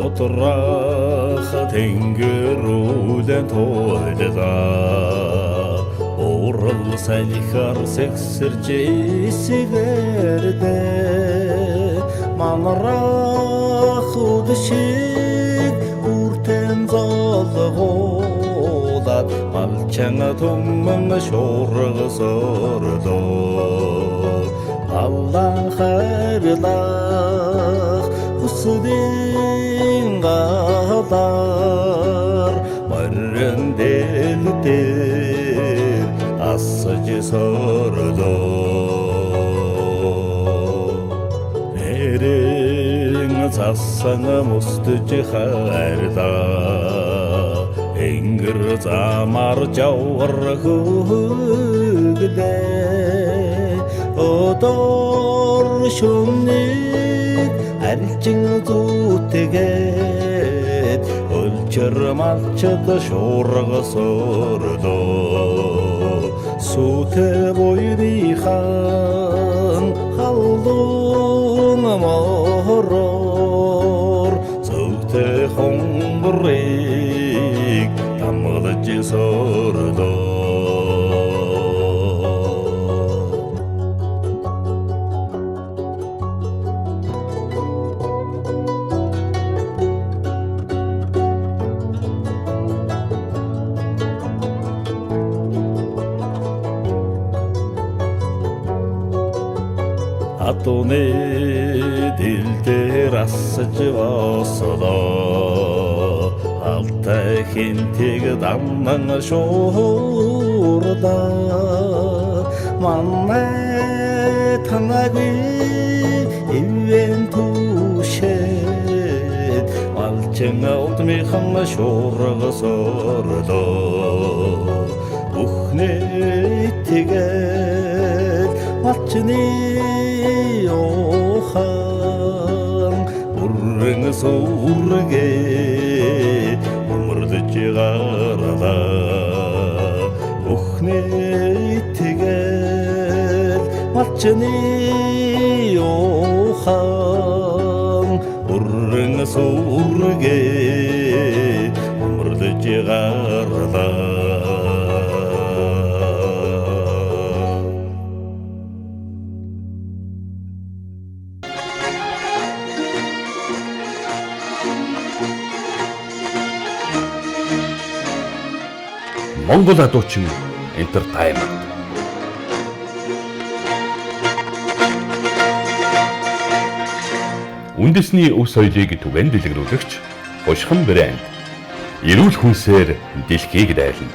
Отрах тэнгэрүүлэн туулдаа Урал салихар сексэрж эсгэрдэ Манарах удшиг үртэн золгуулаад Малчанга тумман шуургасордоо Аллах хайрлах хүсдийн гадар Марин дэлдэр асаж сордоо Эрэн цасан мустж хайрдаа Энгэр замар жавар хөвгдээ Одор шумник арчин зүүтэгээд Өлчөр малчад шуургасордоо Сүтэ бойрыхан халдун морор Зөвтэ хомбрыг тамгалж сордоо Атуны дэлдэр асаж босдоо Алтай хинтэг дамнан шуурдаа Манай танаги ивэн түшээд Малчанга удмихан шуургасордоо Бүхнээ тэгээд малчны охан Урэн сүргээ өмөрдөж гаралаа Бүхнээ тэгээд малчны охан Урэн сүргээ өмөрдөж гаралаа Монгол адуучин entertainment. Үндэсний өв соёлыг түгээн дэлгэрүүлэгч Бушхан брэнд эрүүл хүнсээр дэлхийг дайлна.